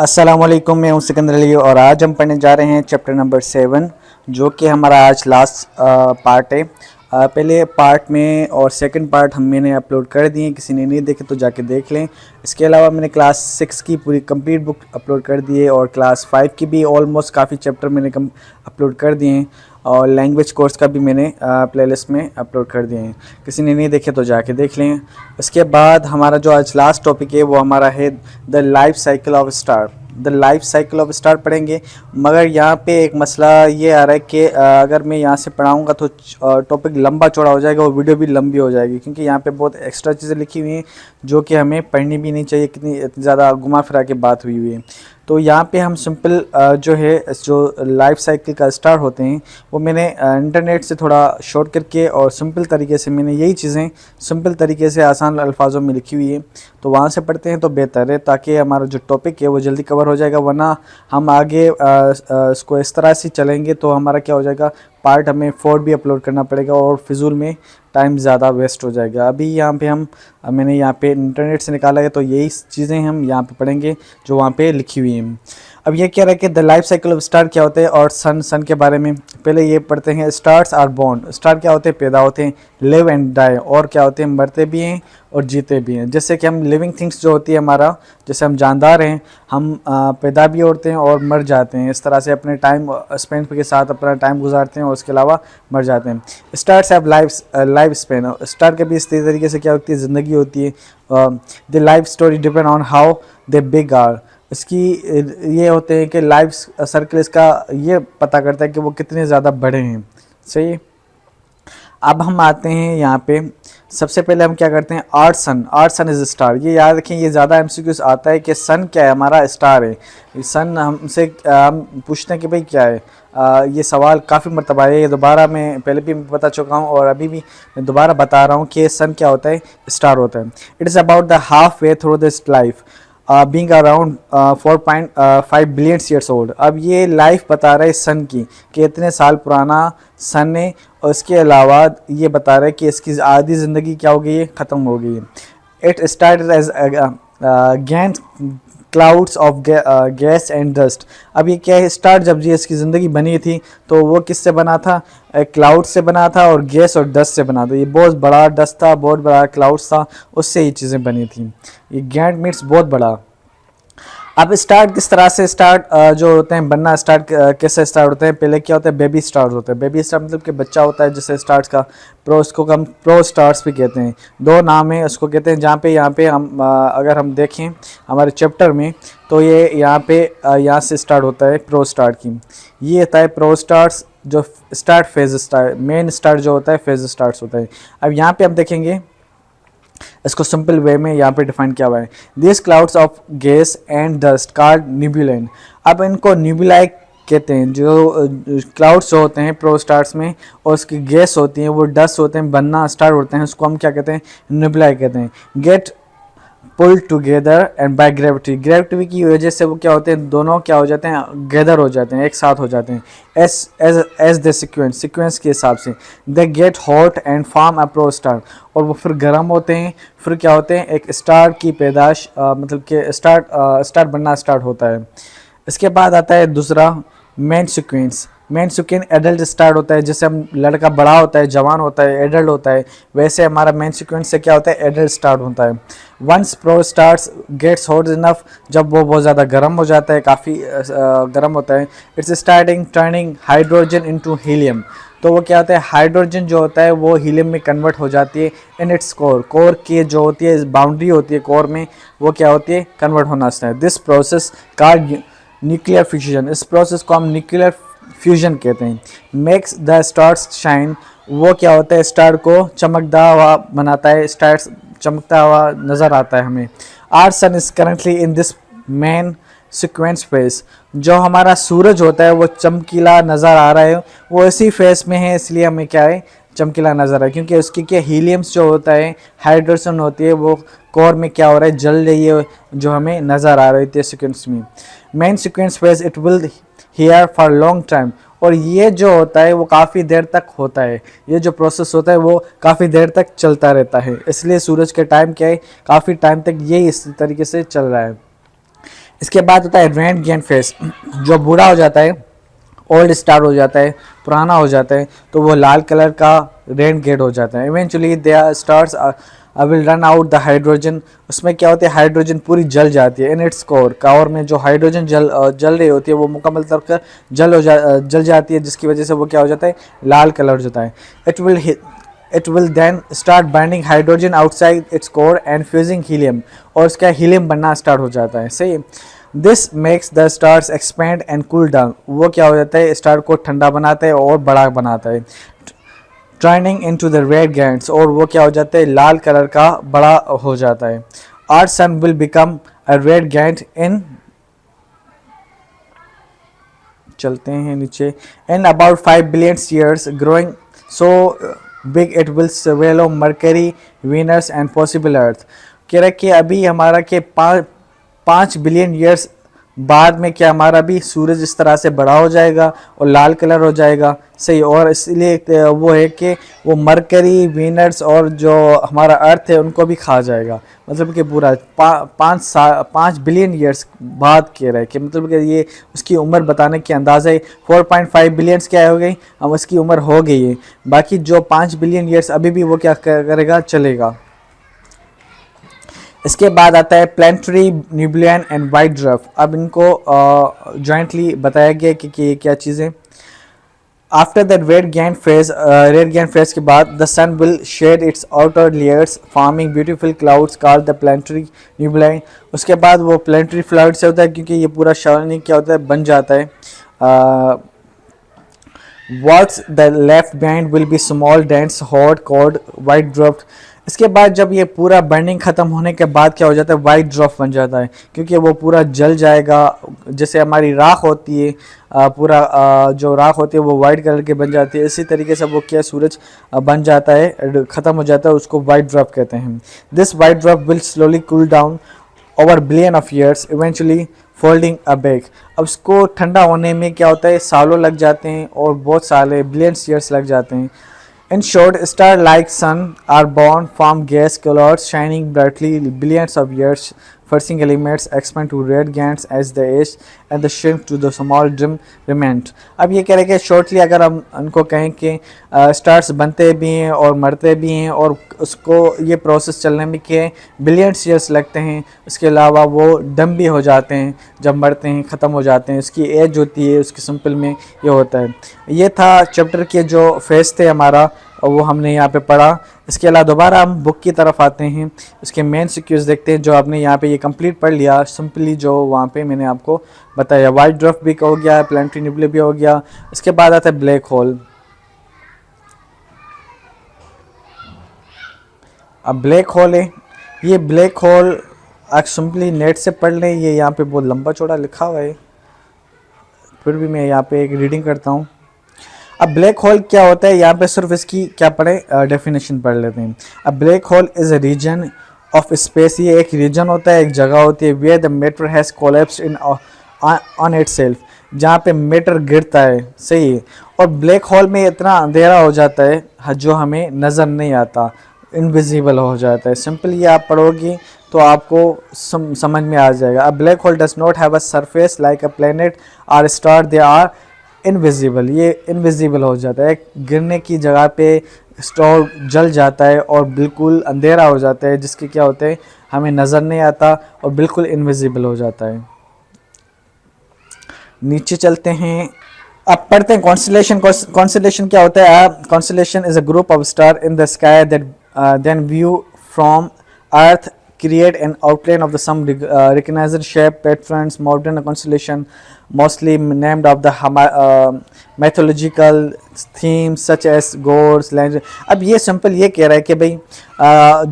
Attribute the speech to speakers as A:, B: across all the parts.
A: अस्सलामुअलैकुम, मैं हूं सिकंदर अली और आज हम पढ़ने जा रहे हैं चैप्टर नंबर 7 जो कि हमारा आज लास्ट पार्ट है। पहले पार्ट में और सेकंड पार्ट मैंने अपलोड कर दिए, किसी ने नहीं देखे तो जाके देख लें। इसके अलावा मैंने क्लास 6 की पूरी कंप्लीट बुक अपलोड कर दी है और क्लास 5 की भी ऑलमोस्ट काफ़ी चैप्टर मैंने अपलोड कर दिए हैं और लैंग्वेज कोर्स का भी मैंने प्लेलिस्ट में अपलोड कर दिए हैं। किसी ने नहीं देखे तो जाके देख लें। उसके बाद हमारा जो आज लास्ट टॉपिक है वो हमारा है the life cycle of star. The life cycle of star पढ़ेंगे, मगर यहाँ पे एक मसला ये आ रहा है कि अगर मैं यहाँ से पढ़ाऊँगा तो टॉपिक लंबा चौड़ा हो जाएगा और वीडियो भी लंबी हो जाएगी, क्योंकि यहाँ पे बहुत एक्स्ट्रा चीज़ें लिखी हुई हैं जो कि हमें पढ़नी भी नहीं चाहिए। कितनी ज़्यादा घुमा फिरा के बात हुई हुई है। तो यहाँ पे हम सिंपल जो लाइफ साइकिल का स्टार होते हैं वो मैंने इंटरनेट से थोड़ा शॉर्ट करके और सिंपल तरीके से मैंने यही चीज़ें सिंपल तरीके से आसान अल्फाजों में लिखी हुई है, तो वहाँ से पढ़ते हैं तो बेहतर है, ताकि हमारा जो टॉपिक है वो जल्दी कवर हो जाएगा। वरना हम आगे इसको इस तरह से चलेंगे तो हमारा क्या हो जाएगा, पार्ट हमें 4 भी अपलोड करना पड़ेगा और फिजूल में टाइम ज़्यादा वेस्ट हो जाएगा। अभी यहाँ पे मैंने यहाँ पे इंटरनेट से निकाला है, तो यही चीज़ें हम यहाँ पे पढ़ेंगे जो वहाँ पे लिखी हुई हैं। अब ये कह रहा है कि the life cycle of star क्या होता है और सन के बारे में पहले ये पढ़ते हैं। स्टार्स आर बॉर्न, स्टार क्या होते हैं, पैदा होते हैं। लिव एंड डाई, और क्या होते हैं, मरते भी हैं और जीते भी हैं। जैसे कि हम लिविंग थिंग्स जो होती है हमारा, जैसे हम जानदार हैं, हम पैदा भी होते हैं और मर जाते हैं। इस तरह से अपने टाइम स्पेंड के साथ अपना टाइम गुजारते हैं और उसके अलावा मर जाते हैं। Stars have life span, star के भी इस तरीके से क्या होती है, ज़िंदगी होती है। The life story depend on how they big are, इसकी ये होते हैं कि लाइफ सर्कल इसका ये पता करता है कि वो कितने ज़्यादा बड़े हैं। सही। अब हम आते हैं यहाँ पे, सबसे पहले हम क्या करते हैं, आर्ट सन इज़ स्टार। ये याद रखें, ये ज़्यादा एमसीक्यूज़ आता है कि सन क्या है, हमारा स्टार है। सन हमसे हम पूछते हैं कि भाई क्या है। ये सवाल काफ़ी मरतबा है, ये दोबारा मैं पहले भी बता चुका हूँ और अभी भी मैं दोबारा बता रहा हूँ कि सन क्या होता है, स्टार होता है। It is about the half way through this life being around 4.5 billion years old. अब ये लाइफ बता रहा है सन की कि इतने साल पुराना सन है, और इसके अलावा ये बता रहा है कि इसकी आधी ज़िंदगी क्या हो गई है, ख़त्म हो गई है। It started as gas clouds of gas and dust. अब ये क्या है, स्टार्ट जब ये इसकी ज़िंदगी बनी थी तो वो किससे बना था, क्लाउड से बना था और गैस और डस्ट से बना था। ये बहुत बड़ा डस्ट था, बहुत बड़ा क्लाउड्स था, उससे ये चीज़ें बनी थी। ये गैंट मीट्स बहुत बड़ा। अब स्टार्ट किस तरह से जो होते हैं बनना, स्टार्ट कैसे स्टार्ट होते हैं, पहले क्या होता है, बेबी स्टार्स होते हैं। बेबी स्टार मतलब कि बच्चा होता है, जैसे स्टार्स का उसको हम प्रो स्टार्स भी कहते हैं। दो नाम है उसको कहते हैं। यहाँ पे हम अगर हम देखें हमारे चैप्टर में तो ये यहाँ से स्टार्ट होता है प्रो स्टार्ट की। ये होता है प्रो स्टार्स, जो start phase start, main start जो होता है फेज स्टार्ट्स होता है। अब यहाँ पे हम देखेंगे इसको सिंपल वे में यहाँ पे डिफाइन किया हुआ है। This clouds of gas and dust called nebulae. अब इनको न्यूबुलाe कहते हैं। जो क्लाउड्स जो होते हैं प्रो स्टार्स में और उसकी गैस होती है, वो डस्ट होते हैं, बनना स्टार्ट होते हैं, उसको हम क्या कहते हैं, न्यूबुलाe कहते हैं। Get pulled together and by gravity, gravity की वजह से वो क्या होते हैं, दोनों क्या हो जाते हैं, गैदर हो जाते हैं, एक साथ हो जाते हैं। एज द सीक्वेंस के हिसाब से। They get hot and form a pro star, और वो फिर गर्म होते हैं, फिर क्या होते हैं, एक स्टार की पैदाश मतलब कि स्टार बनना स्टार्ट होता है। इसके बाद आता है दूसरा main sequence. Main sequence adult start होता है, जैसे हम लड़का बड़ा होता है, जवान होता है, एडल्ट होता है, वैसे हमारा मेन सीक्वेंस से क्या होता है, एडल्ट स्टार्ट होता है। Once pro stars gets hot enough, जब वो बहुत ज़्यादा गर्म हो जाता है, काफ़ी गर्म होता है, it's starting turning hydrogen into helium. तो वो क्या होता है, हाइड्रोजन जो होता है वो हीलियम में कन्वर्ट हो जाती है। इन इट्स कोर की जो होती है बाउंड्री होती है कोर में, वो क्या होती है, कन्वर्ट होना चाहिए। This process called nuclear fusion, इस प्रोसेस को हम न्यूक्लियर फ्यूजन कहते हैं। मेक्स द स्टार्स शाइन, वो क्या होता है, स्टार को चमकता हुआ बनाता है, स्टार्स चमकता हुआ नज़र आता है हमें। Our sun is currently in this main sequence phase, जो हमारा सूरज होता है वो चमकीला नज़र आ रहा है, वो इसी फेस में है, इसलिए हमें क्या है, चमकीला नज़र आ रहा है, क्योंकि उसकी क्या हीलियम्स जो होता है, हाइड्रोजन होती है, वो कोर में क्या हो रहा है, जल रही है, जो हमें नज़र आ रही थी सीक्वेंस में। Main sequence phase it will hear for long time, और ये जो होता है वो काफ़ी देर तक होता है, ये जो प्रोसेस होता है वो काफ़ी देर तक चलता रहता है, इसलिए सूरज के टाइम क्या है, काफ़ी टाइम तक ये इस तरीके से चल रहा है। इसके बाद होता है रेड गेन फेस, जो बूढ़ा हो जाता है, ओल्ड स्टार हो जाता है, पुराना हो जाता है, तो वो लाल कलर का रेड गेट हो जाता है। Eventually they stars will run out the hydrogen, उसमें क्या होता है हाइड्रोजन पूरी जल जाती है। इन इट्स कोर में जो हाइड्रोजन जल रही होती है वो मुकम्मल तौर पर जल जाती है, जिसकी वजह से वो क्या हो जाता है लाल कलर हो जाता है। It will then start binding hydrogen outside its core and fusing helium, और उसका हीलियम बनना स्टार्ट हो जाता है। सही, this makes the stars expand and cool down, वो क्या हो जाता है स्टार को ठंडा बनाता है और बड़ा बनाता है। Turning into the red Gantz, और वो क्या हो जाता है लाल कलर का बड़ा हो जाता है। Our sun will become a red giant in, चलते हैं नीचे, in about 5 billion years, growing so big it will swallow Mercury, Venus and possible Earth. कह रहा है कि अभी हमारा के 5 बिलियन ईयर्स बाद में क्या हमारा भी सूरज इस तरह से बड़ा हो जाएगा और लाल कलर हो जाएगा। सही, और इसलिए वो है कि वो मरकरी, वीनस और जो हमारा अर्थ है उनको भी खा जाएगा। मतलब कि पूरा 5 बिलियन ईयर्स बाद कह रहा है कि मतलब कि ये उसकी उम्र बताने के अंदाज़ा है। 4.5 बिलियंस क्या हो गई, अब उसकी उम्र हो गई है। बाकी जो 5 बिलियन ईयर्स अभी भी वो क्या करेगा, चलेगा। इसके बाद आता है planetary, nebula and white dwarf. अब इनको जॉइंटली बताया गया कि क्या चीज़ें। आफ्टर द रेड गैन फेज के बाद the sun will shed its outer layers forming beautiful clouds called the planetary nebulae. उसके बाद वो प्लानिटरी फ्लाउड से होता है, क्योंकि ये पूरा शानी क्या होता है बन जाता है। What's the left behind will be small dense hot cold white dwarf. इसके बाद जब ये पूरा बर्निंग ख़त्म होने के बाद क्या हो जाता है वाइट ड्वार्फ बन जाता है, क्योंकि वो पूरा जल जाएगा। जैसे हमारी राख होती है, पूरा जो राख होती है वो वाइट कलर की बन जाती है, इसी तरीके से वो क्या सूरज बन जाता है, ख़त्म हो जाता है, उसको वाइट ड्वार्फ कहते हैं। This white dwarf will slowly cool down over billion of years eventually folding a back. अब उसको ठंडा होने में क्या होता है सालों लग जाते हैं और बहुत साले बिलियंस ईयर्स लग जाते हैं। In short, star-like sun are born from gas clouds shining brightly billions of years. Forcing elements expand to red giants as they age and the shrink to the small dim remnant. अब ये कह रहे हैं कि shortly अगर हम उनको कहें कि स्टार्स बनते भी हैं और मरते भी हैं, और उसको ये प्रोसेस चलने में के बिलियंस ईयर्स लगते हैं। उसके अलावा वो डम भी हो जाते हैं जब मरते हैं, ख़त्म हो जाते हैं। उसकी एज होती है, उसकी सिंपल में ये होता है। ये था चैप्टर के जो फेस थे हमारा, और वो हमने यहाँ पे पढ़ा। इसके अलावा दोबारा हम बुक की तरफ आते हैं, उसके मेन सिक्योर्स देखते हैं जो आपने यहाँ पे ये कंप्लीट पढ़ लिया सिंपली, जो वहाँ पे मैंने आपको बताया। वाइट ड्वार्फ भी हो गया, प्लानिटरी निबुला भी हो गया। इसके बाद आता है ब्लैक होल। अब ब्लैक होल है, ये ब्लैक होल आप सिंपली नेट से पढ़ लें। ये यहाँ पे बहुत लंबा चौड़ा लिखा हुआ है, फिर भी मैं यहाँ पे एक रीडिंग करता हूँ। अब ब्लैक होल क्या होता है, यहाँ पे सिर्फ इसकी क्या पढ़े डेफिनेशन पढ़ लेते हैं। अब black hole is a region of space, ये एक रीजन होता है, एक जगह होती है, where the matter has collapsed in on itself, जहाँ पे मैटर गिरता है। सही है, और ब्लैक होल में इतना अंधेरा हो जाता है जो हमें नज़र नहीं आता, इनविजिबल हो जाता है। सिंपल ये आप पढ़ोगी तो आपको समझ में आ जाएगा। अब black whole does not have a surface like a planet और स्टार, दे आर इनविजिबल, ये इनविजिबल हो जाता है। गिरने की जगह पे स्टोर जल जाता है और बिल्कुल अंधेरा हो जाता है, जिसके क्या होते हैं हमें नज़र नहीं आता और बिल्कुल इनविजिबल हो जाता है। नीचे चलते हैं, अब पढ़ते हैं कॉन्स्टेलेशन। कॉन्स्टेलेशन क्या होता है? Constellation is a group of star in the sky that then view from earth create an outline of the some recognized shape patterns. Modern constellation mostly named of the mythological themes such as gods, legends. अब ये simple ये कह रहा है कि भाई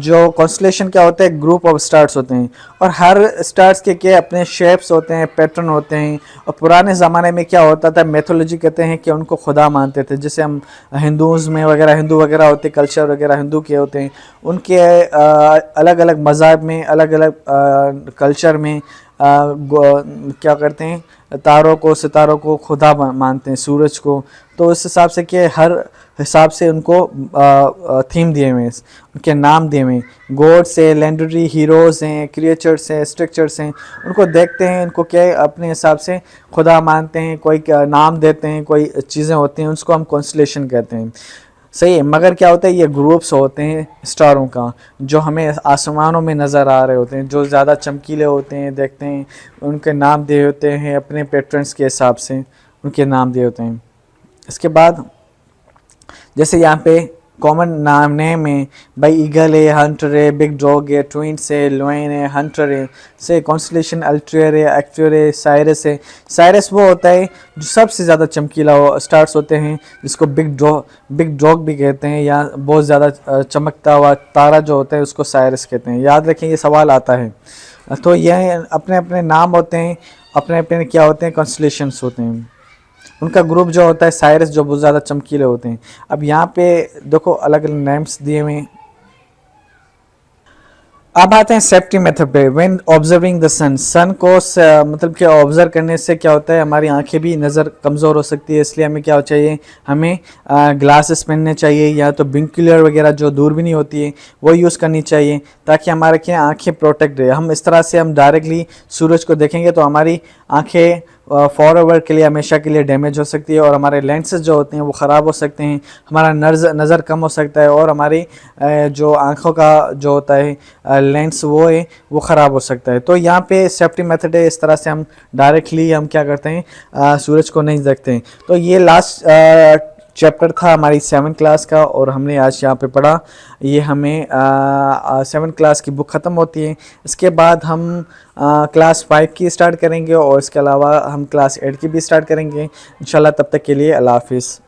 A: जो constellation क्या होता है ग्रुप ऑफ स्टार्स होते हैं, और हर स्टार्स के अपने शेप्स होते हैं, पैटर्न होते हैं। और पुराने ज़माने में क्या होता था, मैथोलॉजी कहते हैं कि उनको खुदा मानते थे। जैसे हम हिंदूज़ में वगैरह, हिंदू वगैरह होते, कल्चर वगैरह हिंदू के होते हैं, उनके अलग अलग मज़हब में, अलग अलग कल्चर में क्या करते हैं, तारों को, सितारों को खुदा मानते हैं, सूरज को। तो इस हिसाब से कि हर हिसाब से उनको थीम दिए हुए हैं, उनके नाम दिए हुए हैं। गॉड्स है, लेजेंडरी हीरोज़ हैं, क्रिएचर्स हैं, स्ट्रक्चर्स हैं, उनको देखते हैं, उनको क्या है, अपने हिसाब से खुदा मानते हैं, कोई नाम देते हैं, कोई चीज़ें होती हैं, उसको हम कॉन्स्टलेशन कहते हैं। सही है, मगर क्या होता है, ये ग्रुप्स होते हैं स्टारों का, जो हमें आसमानों में नज़र आ रहे होते हैं, जो ज़्यादा चमकीले होते हैं, देखते हैं, उनके नाम दिए होते हैं, अपने पैटर्न्स के हिसाब से उनके नाम दिए होते हैं। इसके बाद जैसे यहाँ पे कॉमन नाम नेम है भाई, ईगल है, हंटर है, बिग डॉग है, ट्विंस है, लोइन है, हंटर है, से कॉन्स्टलेशन अल्ट्रियर है, एक्चुअर है, साइरस है। साइरस वो होता है जो सबसे ज़्यादा चमकीला स्टार्स होते हैं, जिसको बिग डॉग भी कहते हैं, या बहुत ज़्यादा चमकता हुआ तारा जो होता है उसको साइरस कहते हैं। याद रखें, ये सवाल आता है। तो यह अपने अपने नाम होते हैं, अपने अपने क्या होते हैं, कॉन्स्टलेशंस होते हैं। उनका ग्रुप जो होता है साइरस, जो बहुत ज़्यादा चमकीले होते हैं। अब यहाँ पे देखो अलग अलग नेम्स दिए हुए हैं। अब आते हैं सेफ्टी मेथड पे। व्हेन ऑब्जर्विंग द सन, सन को मतलब कि ऑब्जर्व करने से क्या होता है, हमारी आंखें भी नज़र कमज़ोर हो सकती है, इसलिए हमें क्या हो चाहिए, हमें ग्लासेस पहनने चाहिए, या तो बिनक्यूलर वगैरह जो दूरबीनी होती है वो यूज़ करनी चाहिए, ताकि हमारे क्या आंखें प्रोटेक्ट रहे। हम इस तरह से हम डायरेक्टली सूरज को देखेंगे तो हमारी आंखें फॉरएवर के लिए, हमेशा के लिए डैमेज हो सकती है, और हमारे लेंसेज जो होते हैं वो ख़राब हो सकते हैं, हमारा नज़र कम हो सकता है, और हमारी जो आँखों का जो होता है लेंस वो है वो ख़राब हो सकता है। तो यहाँ पे सेफ्टी मेथड है, इस तरह से हम डायरेक्टली हम क्या करते हैं, सूरज को नहीं देखते हैं। तो ये लास्ट चैप्टर था हमारी 7th क्लास का, और हमने आज यहाँ पे पढ़ा। ये हमें 7th क्लास की बुक ख़त्म होती है। इसके बाद हम क्लास 5 की स्टार्ट करेंगे, और इसके अलावा हम क्लास 8 की भी स्टार्ट करेंगे इंशाल्लाह। तब तक के लिए अल्लाह हाफिज़।